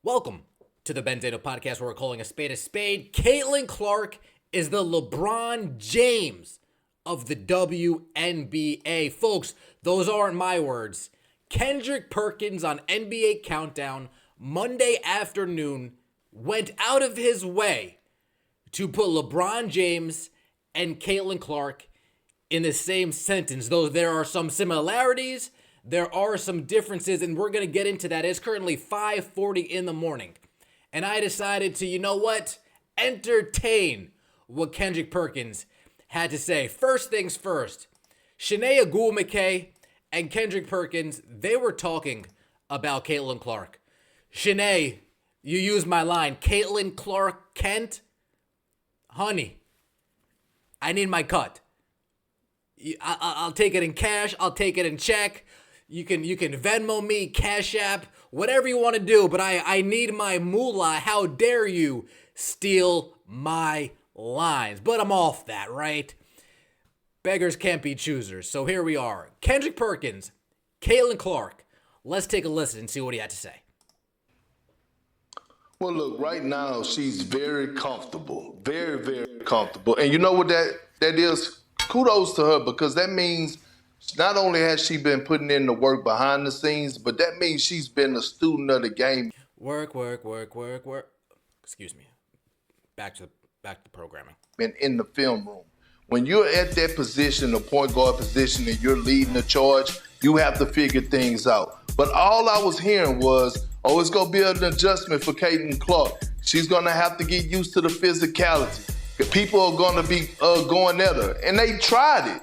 Welcome to the Benzano podcast where we're calling a spade a spade. Caitlin Clark is the LeBron James of the WNBA. Folks, those aren't my words. Kendrick Perkins on NBA Countdown Monday afternoon went out of his way to put LeBron James and Caitlin Clark in the same sentence. Though there are some similarities, there are some differences, and we're going to get into that. It's currently 5:40 in the morning, and I decided to, entertain what Kendrick Perkins had to say. First things first, Shanae Agul-McKay and Kendrick Perkins, they were talking about Caitlin Clark. Shanae, you used my line, Caitlin Clark Kent, honey, I need my cut. I'll take it in cash. I'll take it in check. You can Venmo me, Cash App, whatever you want to do, but I need my moolah. How dare you steal my lines? But I'm off that, right? Beggars can't be choosers. So here we are. Kendrick Perkins, Caitlin Clark. Let's take a listen and see what he had to say. Well, look, right now she's very comfortable, very, very comfortable. And you know what that is? Kudos to her, because that means not only has she been putting in the work behind the scenes, but that means she's been a student of the game. Work. Excuse me. Back to programming. And in the film room, when you're at that position, the point guard position, and you're leading the charge, you have to figure things out. But all I was hearing was, it's going to be an adjustment for Caitlin Clark. She's going to have to get used to the physicality. People are going to be going at her. And they tried it,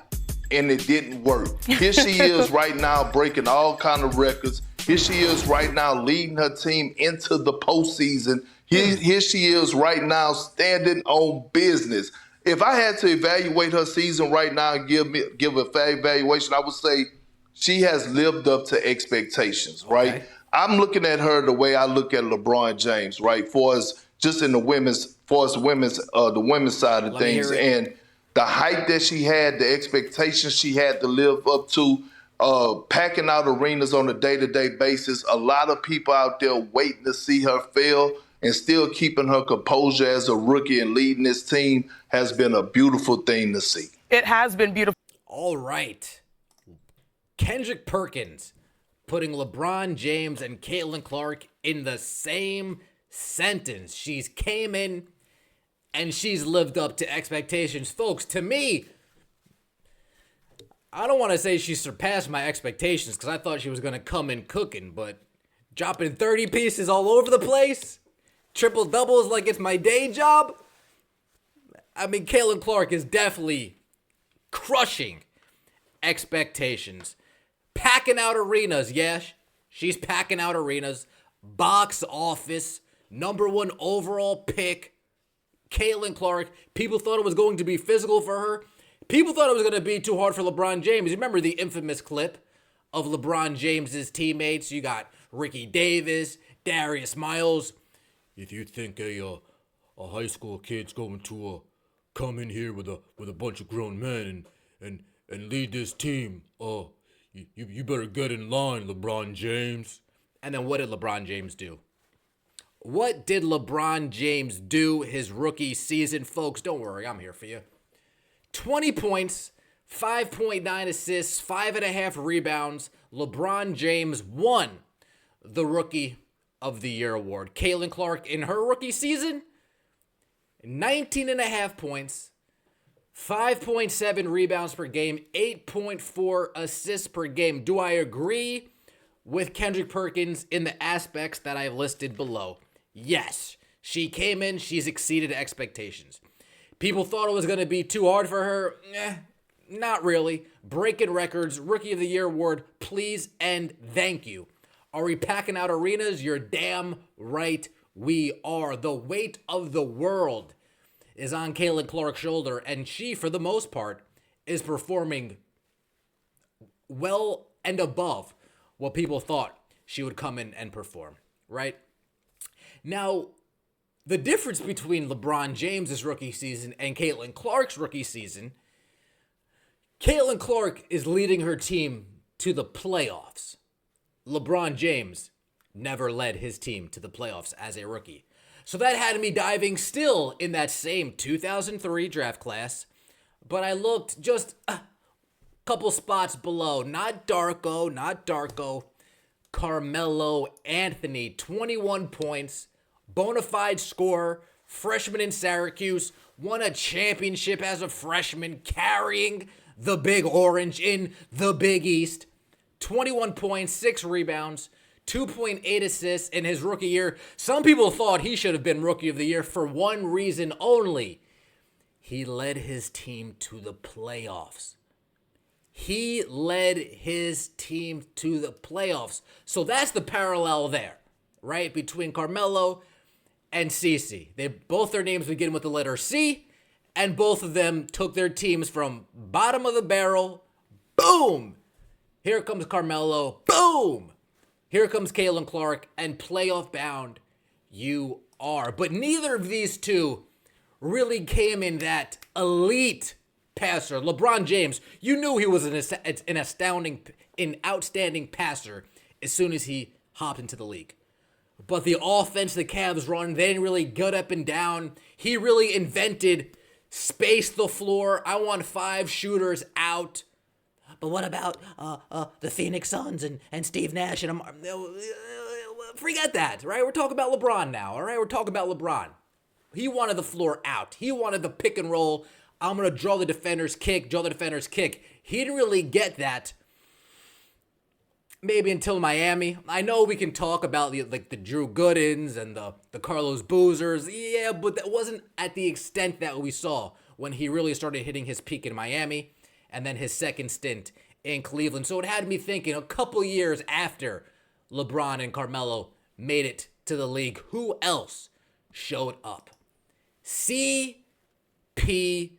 and it didn't work. Here she is right now breaking all kind of records. Here she is right now leading her team into the postseason. Here she is right now standing on business. If I had to evaluate her season right now and give a fair evaluation, I would say she has lived up to expectations, right? Okay. I'm looking at her the way I look at LeBron James, right? For us, just in the women's side of things, and the hype that she had, the expectations she had to live up to, packing out arenas on a day-to-day basis. A lot of people out there waiting to see her fail, and still keeping her composure as a rookie and leading this team has been a beautiful thing to see. It has been beautiful. All right. Kendrick Perkins putting LeBron James and Caitlin Clark in the same sentence. She's came in and she's lived up to expectations. Folks, to me, I don't want to say she surpassed my expectations because I thought she was going to come in cooking, but dropping 30 pieces all over the place, triple doubles like it's my day job. I mean, Caitlin Clark is definitely crushing expectations. Packing out arenas, yes. She's packing out arenas. Box office, #1 overall pick, Caitlin Clark. People thought it was going to be physical for her. People thought it was going to be too hard for LeBron James. You remember the infamous clip of LeBron James's teammates? You got Ricky Davis, Darius Miles. If you think a high school kid's going to come in here with a bunch of grown men and lead this team, you better get in line, LeBron James. And then what did LeBron James do? What did LeBron James do his rookie season? Folks, don't worry, I'm here for you. 20 points, 5.9 assists, 5.5 rebounds. LeBron James won the Rookie of the Year award. Caitlin Clark, in her rookie season, 19.5 points, 5.7 rebounds per game, 8.4 assists per game. Do I agree with Kendrick Perkins in the aspects that I've listed below? Yes. She came in, she's exceeded expectations. People thought it was going to be too hard for her. Not really. Breaking records, Rookie of the Year award, please and thank you. Are we packing out arenas? You're damn right we are. The weight of the world is on Caitlin Clark's shoulder, and she, for the most part, is performing well and above what people thought she would come in and perform, right? Now, the difference between LeBron James's rookie season and Caitlin Clark's rookie season, Caitlin Clark is leading her team to the playoffs. LeBron James never led his team to the playoffs as a rookie. So that had me diving still in that same 2003 draft class, but I looked just a couple spots below. Not Darko. Carmelo Anthony, 21 points, bona fide scorer, freshman in Syracuse, won a championship as a freshman, carrying the Big Orange in the Big East. 21 points, 6 rebounds, 2.8 assists in his rookie year. Some people thought he should have been Rookie of the Year for one reason only. He led his team to the playoffs. He led his team to the playoffs. So that's the parallel there, right? Between Carmelo and CeCe. Both their names begin with the letter C, and both of them took their teams from bottom of the barrel. Boom! Here comes Carmelo. Boom! Here comes Caitlin Clark, and playoff bound you are. But neither of these two really came in that elite passer. LeBron James, you knew he was an outstanding passer as soon as he hopped into the league. But the offense the Cavs run, they didn't really get up and down. He really invented space the floor. I want 5 shooters out. But what about the Phoenix Suns and Steve Nash? And forget that, right? We're talking about LeBron now, all right? We're talking about LeBron. He wanted the floor out. He wanted the pick and roll. I'm going to draw the defender's kick. He didn't really get that maybe until Miami. I know we can talk about the Drew Goodens and the Carlos Boozers. Yeah, but that wasn't at the extent that we saw when he really started hitting his peak in Miami and then his second stint in Cleveland. So it had me thinking a couple years after LeBron and Carmelo made it to the league, who else showed up? CP3.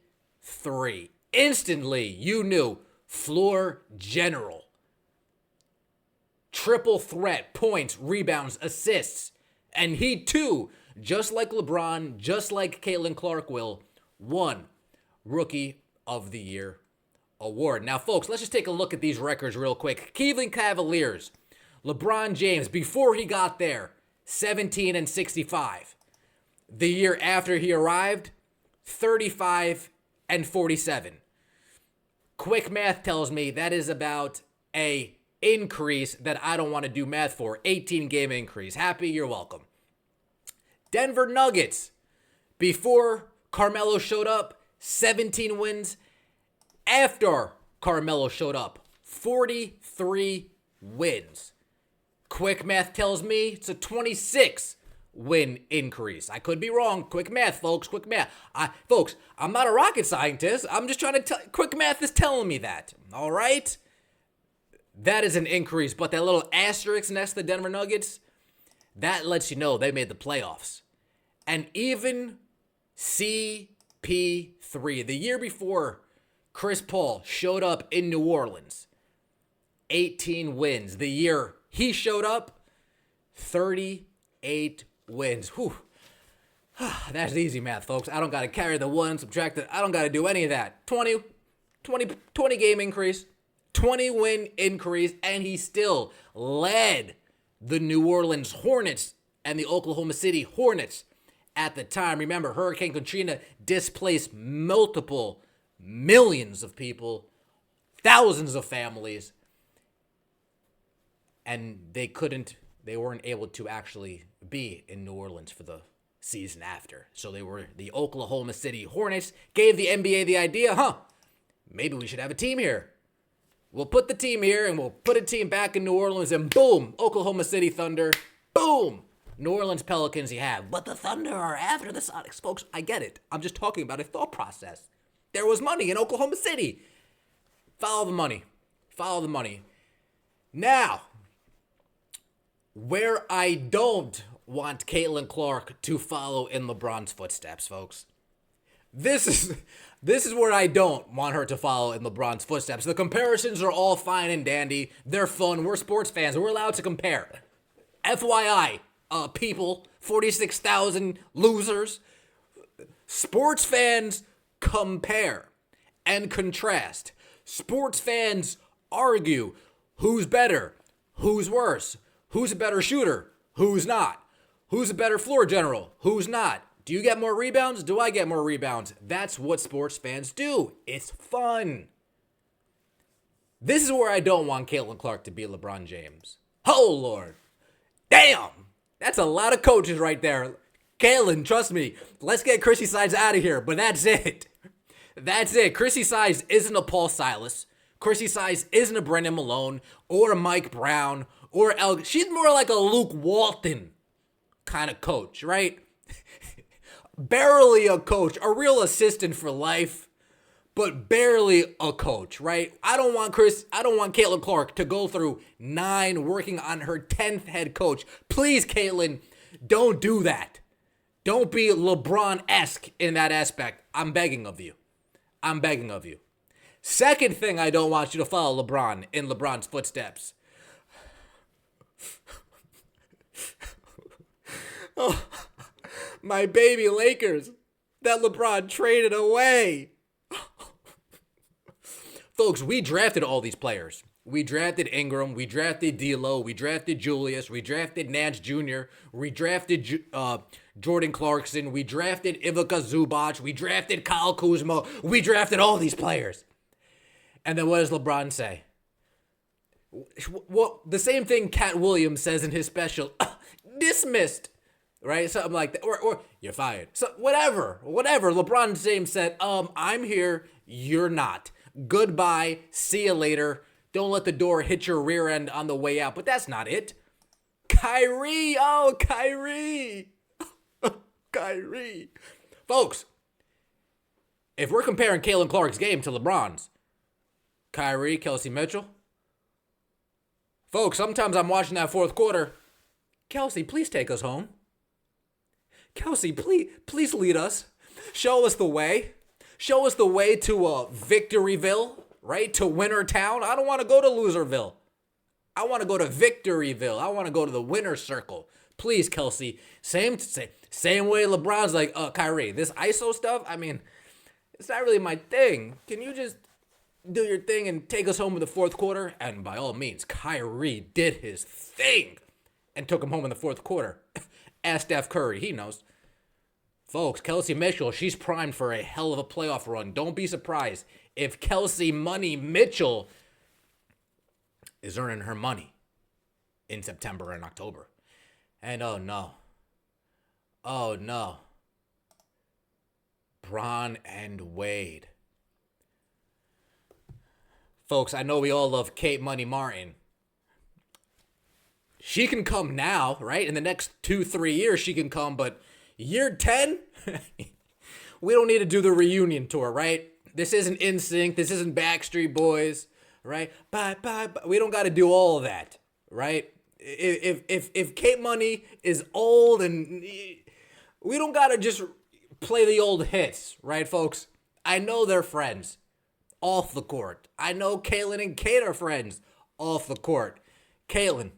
Instantly, you knew floor general. Triple threat, points, rebounds, assists. And he too, just like LeBron, just like Caitlin Clark won Rookie of the Year award. Now, folks, let's just take a look at these records real quick. Cleveland Cavaliers, LeBron James, before he got there, 17-65. The year after he arrived, 35-47. Quick math tells me that is about a increase that I don't want to do math for. 18-game increase. Happy, you're welcome. Denver Nuggets, before Carmelo showed up, 17 wins. After Carmelo showed up, 43 wins. Quick math tells me it's a 26-win increase. I could be wrong. Quick math, folks. Quick math. Folks, I'm not a rocket scientist. I'm just trying to tell. Quick math is telling me that. All right? That is an increase. But that little asterisk next to the Denver Nuggets, that lets you know they made the playoffs. And even CP3, the year before Chris Paul showed up in New Orleans, 18 wins. The year he showed up, 38 wins. Whew. That's easy math, folks. I don't got to carry the one, subtract it. I don't got to do any of that. 20 game increase, 20 win increase, and he still led the New Orleans Hornets and the Oklahoma City Hornets at the time. Remember, Hurricane Katrina displaced multiple millions of people, thousands of families, and they weren't able to actually be in New Orleans for the season after. So the Oklahoma City Hornets gave the NBA the idea, maybe we should have a team here. We'll put the team here and we'll put a team back in New Orleans, and boom, Oklahoma City Thunder, boom, New Orleans Pelicans you have. But the Thunder are after the Sonics. Folks, I get it. I'm just talking about a thought process. There was money in Oklahoma City. Follow the money. Follow the money. Now, where I don't want Caitlin Clark to follow in LeBron's footsteps, folks. This is where I don't want her to follow in LeBron's footsteps. The comparisons are all fine and dandy. They're fun. We're sports fans. We're allowed to compare. FYI, people, 46,000 losers. Sports fans compare and contrast. Sports fans argue who's better, who's worse, Who's a better shooter? Who's not? Who's a better floor general? Who's not? Do you get more rebounds? Do I get more rebounds? That's what sports fans do. It's fun. This is where I don't want Caitlin Clark to be LeBron James. Oh, Lord. Damn. That's a lot of coaches right there. Caitlin, trust me. Let's get Chrissy Sides out of here, but that's it. That's it. Chrissy Sides isn't a Paul Silas. Chrissy Sides isn't a Brendan Malone or a Mike Brown or she's more like a Luke Walton kind of coach, right? Barely a coach, a real assistant for life, but barely a coach, right? I don't want Caitlin Clark to go through 9 working on her 10th head coach. Please, Caitlin, don't do that. Don't be LeBron-esque in that aspect. I'm begging of you. I'm begging of you. Second thing, I don't want you to follow LeBron in LeBron's footsteps. Oh, my baby Lakers that LeBron traded away. Folks, we drafted all these players. We drafted Ingram. We drafted D'Lo. We drafted Julius. We drafted Nance Jr. We drafted Jordan Clarkson. We drafted Ivica Zubac. We drafted Kyle Kuzma. We drafted all these players. And then what does LeBron say? Well, the same thing Cat Williams says in his special, dismissed, right? Something like that, or you're fired. So whatever. LeBron James said, I'm here, you're not. Goodbye, see you later. Don't let the door hit your rear end on the way out. But that's not it. Kyrie, Kyrie. Kyrie. Folks, if we're comparing Caitlin Clark's game to LeBron's, Kyrie, Kelsey Mitchell. Folks, sometimes I'm watching that fourth quarter. Kelsey, please take us home. Kelsey, please lead us. Show us the way. Show us the way to Victoryville, right? To Wintertown. I don't want to go to Loserville. I want to go to Victoryville. I want to go to the winner's circle. Please, Kelsey. Same way LeBron's like, Kyrie, this ISO stuff, I mean, it's not really my thing. Can you just do your thing and take us home in the fourth quarter? And by all means, Kyrie did his thing and took him home in the fourth quarter. Ask Steph Curry. He knows. Folks, Kelsey Mitchell, she's primed for a hell of a playoff run. Don't be surprised if Kelsey Money Mitchell is earning her money in September and October. And oh no. Bron and Wade. Folks, I know we all love Kate Money Martin. She can come now, right? In the next 2-3 years, she can come, but year 10, we don't need to do the reunion tour, right? This isn't NSYNC. This isn't Backstreet Boys, right? Bye. We don't got to do all of that, right? If Kate Money is old and we don't got to just play the old hits, right, folks? I know they're friends off the court. I know Caitlin and Kate are friends off the court. Caitlin,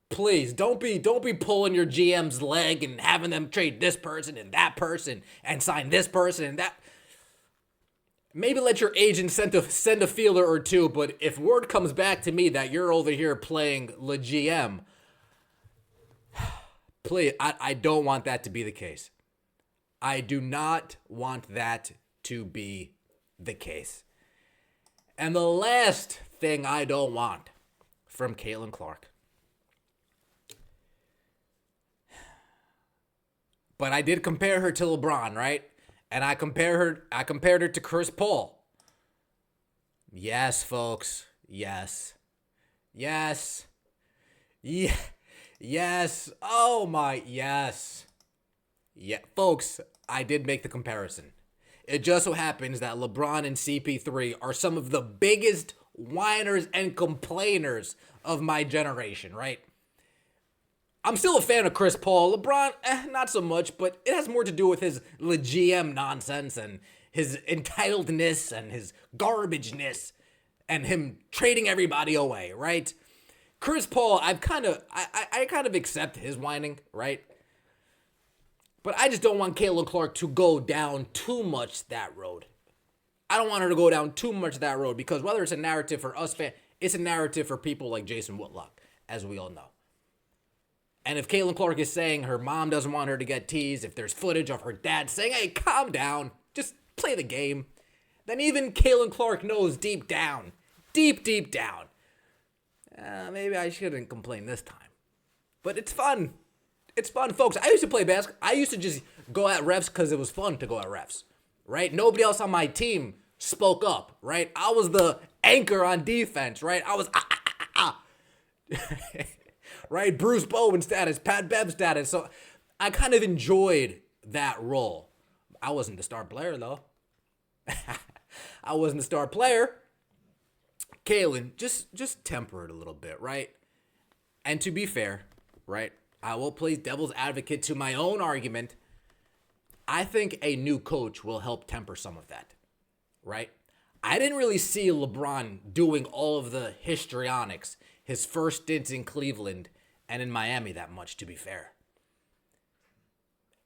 please don't be pulling your GM's leg and having them trade this person and that person and sign this person and that. Maybe let your agent send a feeler or two, but if word comes back to me that you're over here playing le GM, please, I don't want that to be the case. I do not want that to be the case. And the last thing I don't want from Caitlin Clark. But I did compare her to LeBron, right? And I compared her to Chris Paul. Yes, folks. Yes. Oh my, yes. Yeah, folks, I did make the comparison. It just so happens that LeBron and CP3 are some of the biggest whiners and complainers of my generation, right? I'm still a fan of Chris Paul. LeBron, not so much, but it has more to do with his GM nonsense and his entitledness and his garbageness and him trading everybody away, right? Chris Paul, I kind of accept his whining, right? But I just don't want Caitlin Clark to go down too much that road. I don't want her to go down too much that road because whether it's a narrative for us fans, it's a narrative for people like Jason Whitlock, as we all know. And if Caitlin Clark is saying her mom doesn't want her to get teased, if there's footage of her dad saying, hey, calm down, just play the game, then even Caitlin Clark knows deep down, deep down, maybe I shouldn't complain this time. But it's fun. It's fun, folks. I used to play basketball. I used to just go at refs because it was fun to go at refs, right? Nobody else on my team spoke up, right? I was the anchor on defense, right? I was right? Bruce Bowen status, Pat Bev status. So I kind of enjoyed that role. I wasn't the star player, though. I wasn't the star player. Kaylin, just temper it a little bit, right? And to be fair, right, I will play devil's advocate to my own argument. I think a new coach will help temper some of that, right? I didn't really see LeBron doing all of the histrionics his first stints in Cleveland and in Miami that much, to be fair.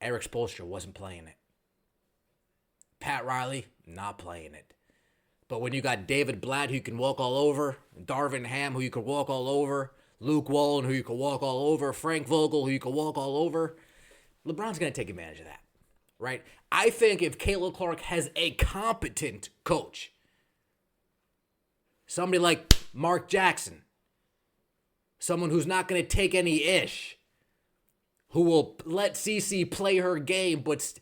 Eric Spoelstra wasn't playing it. Pat Riley, not playing it. But when you got David Blatt, who you can walk all over, Darvin Ham, who you can walk all over, Luke Wallen, who you can walk all over, Frank Vogel, who you can walk all over, LeBron's going to take advantage of that, right? I think if Caitlin Clark has a competent coach, somebody like Mark Jackson, someone who's not going to take any ish, who will let CeCe play her game, but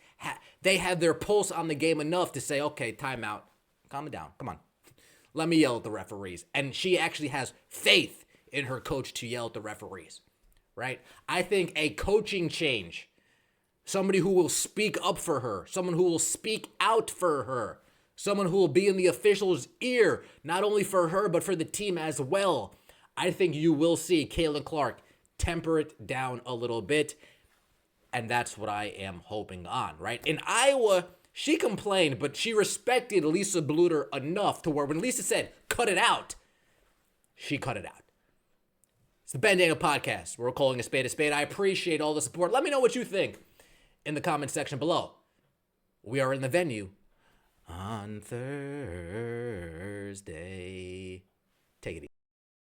they have their pulse on the game enough to say, okay, timeout, calm it down, come on. Let me yell at the referees. And she actually has faith in her coach to yell at the referees, right? I think a coaching change, somebody who will speak up for her, someone who will speak out for her, someone who will be in the official's ear, not only for her, but for the team as well. I think you will see Caitlin Clark temper it down a little bit, and that's what I am hoping on, right? In Iowa, she complained, but she respected Lisa Bluter enough to where when Lisa said, cut it out, she cut it out. It's the Ben Daniel Podcast. We're calling a spade a spade. I appreciate all the support. Let me know what you think in the comment section below. We are in the venue on Thursday. Take it easy.